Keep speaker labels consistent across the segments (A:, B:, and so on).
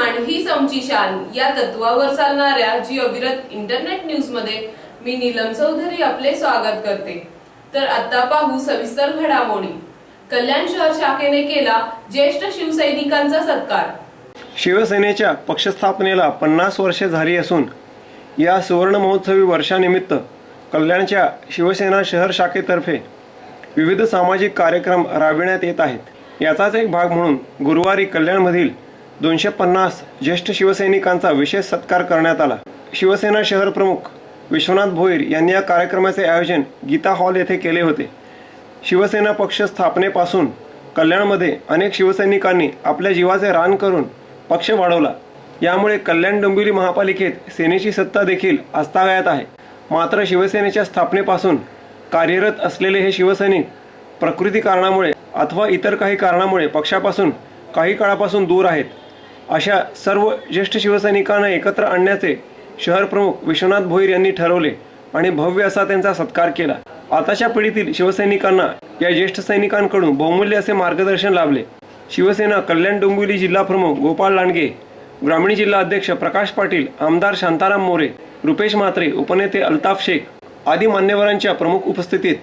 A: स्वाभिमान ही आमची शान या तत्वावर चालणाऱ्या जी अविरत इंटरनेट न्यूज मध्ये मी नीलम चौधरी आपले स्वागत करते। तर आता पाहू सविस्तर घडामोडी। कल्याण शहर शाखेने केला ज्येष्ठ शिवसैनिकांचा सत्कार।
B: शिवसेनेच्या पक्षस्थापनेला 50 वर्षे झाली असून या सुवर्ण महोत्सवी वर्षानिमित्त कल्याणच्या शिवसेना शहर शाखेतर्फे विविध सामाजिक कार्यक्रम राबविण्यात येत आहेत। याचाच एक भाग म्हणून गुरुवारी कल्याणमधील 250 ज्येष्ठ शिवसैनिकांचा विशेष सत्कार करण्यात आला। शिवसेना शहर प्रमुख विश्वनाथ भोईर यांनी या कार्यक्रमाचे आयोजन गीता हॉल येथे केले होते। शिवसेना पक्ष स्थापनेपासून कल्याणमध्ये अनेक शिवसैनिकांनी आपल्या जीवाचे रान करून पक्ष वाढवला। यामुळे कल्याण डोंबिवली महापालिकेत सेनेची सत्ता देखील अस्ताव्यात आहे। मात्र शिवसेनेच्या स्थापनेपासून कार्यरत असलेले हे शिवसैनिक प्रकृती कारणामुळे अथवा इतर काही कारणामुळे पक्षापासून काही काळापासून दूर आहेत। अशा सर्व ज्येष्ठ शिवसैनिकांना एकत्र आणण्याचे शहर प्रमुख विश्वनाथ भोईर यांनी ठरवले आणि भव्य असा त्यांचा सत्कार केला। आताच्या पिढीतील शिवसैनिकांना या ज्येष्ठ सैनिकांकडून बहुमूल्य असे मार्गदर्शन लाभले। शिवसेना कल्याण डोंबिवली जिल्हा प्रमुख गोपाळ लांडगे, ग्रामीण जिल्हा अध्यक्ष प्रकाश पाटील, आमदार शांताराम मोरे, रुपेश म्हात्रे, उपनेते अल्ताफ शेख आदी मान्यवरांच्या प्रमुख उपस्थितीत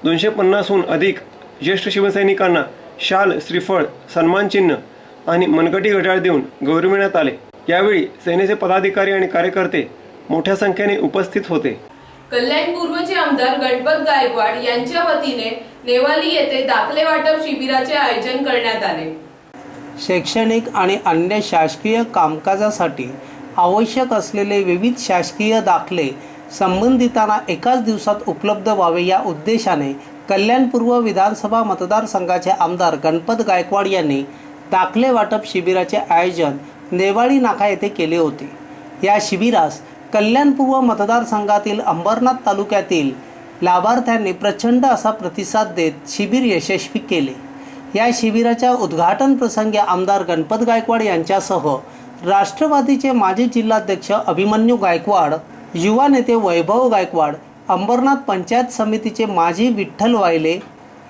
B: 250हून अधिक ज्येष्ठ शिवसैनिकांना शाल, श्रीफळ, सन्मानचिन्ह आणि मनगटी घड्याळ देऊन गौरविण्यात आले। यावेळी सेनेचे पदाधिकारी आणि कार्यकर्ते मोठ्या संख्येने उपस्थित होते।
A: कल्याण पूर्वचे आमदार गणपत गायकवाड यांच्या वतीने नेवाली येथे दाखले वाटप शिबिराचे आयोजन करण्यात आले।
C: शैक्षणिक आणि अन्य शासकीय कामकाजासाठी आवश्यक असलेले विविध शासकीय दाखले संबंधितांना एकाच दिवसात उपलब्ध व्हावे या उद्देशाने कल्याण पूर्व विधानसभा मतदारसंघाचे आमदार गणपत गायकवाड यांनी दाखले वाटप शिबिराचे आयोजन नेवाळी नाका येथे केले होते। या शिबिरास कल्याण पूर्व मतदारसंघातील अंबरनाथ तालुक्यातील लाभार्थ्यांनी प्रचंड असा प्रतिसाद देत शिबिर यशस्वी केले। या शिबिराच्या उद्घाटन प्रसंगी आमदार गणपत गायकवाड यांच्यासह राष्ट्रवादीचे माजी जिल्हाध्यक्ष अभिमन्यू गायकवाड, युवा नेते वैभव गायकवाड, अंबरनाथ पंचायत समितीचे माजी विठ्ठल वायले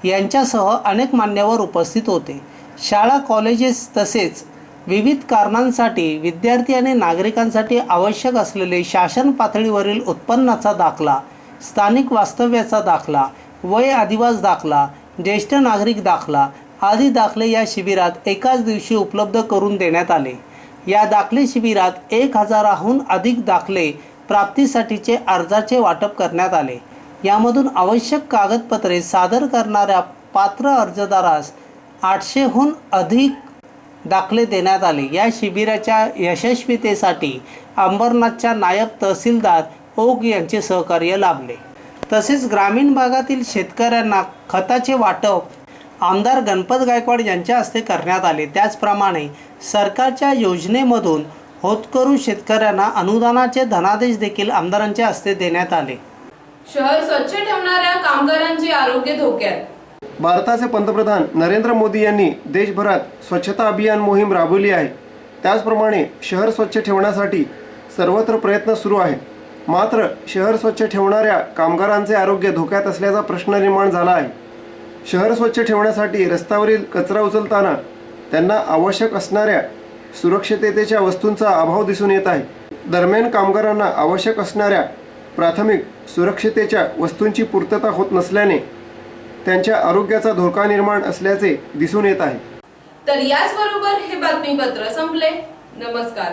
C: यांच्यासह अनेक मान्यवर उपस्थित होते। शाळा, कॉलेजेस तसेच विविध कारणांसाठी विद्यार्थी आणि नागरिकांसाठी आवश्यक असलेले शासन पातळीवरील उत्पन्नाचा दाखला, स्थानिक वास्तव्याचा दाखला, वय आदिवास दाखला, ज्येष्ठ नागरिक दाखला आदी दाखले या शिबिरात एकाच दिवशी उपलब्ध करून देण्यात आले। या दाखले शिबिरात 1000हून अधिक दाखले प्राप्तीसाठीचे अर्जाचे वाटप करण्यात आले। यामधून आवश्यक कागदपत्रे सादर करणाऱ्या पात्र अर्जदारास 800हून अधिक दाखले देण्यात आले। या शिबिराच्या यशस्वीतेसाठी अंबरनाथच्या नायब तहसीलदार ओग यांचे सहकार्य लाभले। तसेच ग्रामीण भागातील शेतकऱ्यांना खताचे वाटप आमदार गणपत गायकवाड यांच्या हस्ते करण्यात आले। त्याचप्रमाणे सरकारच्या योजनेमधून होतकरू शेतकऱ्यांना अनुदानाचे धनादेश देखील आमदारांच्या हस्ते देण्यात आले।
A: शहर स्वच्छ ठेवणाऱ्या कामगारांचे आरोग्य धोक्यात।
B: भारताचे पंतप्रधान नरेंद्र मोदी यांनी देशभरात स्वच्छता अभियान मोहीम राबवली आहे। त्याचप्रमाणे शहर स्वच्छ ठेवण्यासाठी सर्वत्र प्रयत्न सुरू आहेत। मात्र शहर स्वच्छ ठेवणाऱ्या कामगारांचे आरोग्य धोक्यात असल्याचा प्रश्न निर्माण झाला आहे। शहर स्वच्छ ठेवण्यासाठी रस्त्यावरील कचरा उचलताना त्यांना आवश्यक असणाऱ्या सुरक्षिततेच्या वस्तूंचा अभाव दिसून येत आहे। दरम्यान कामगारांना आवश्यक असणाऱ्या प्राथमिक सुरक्षिततेच्या वस्तूंची पूर्तता होत नसल्याने त्यांच्या आरोग्याचा धोका निर्माण असल्याचे दिसून येत आहे।
A: तर याचबरोबर हे बातमीपत्र संपले। नमस्कार।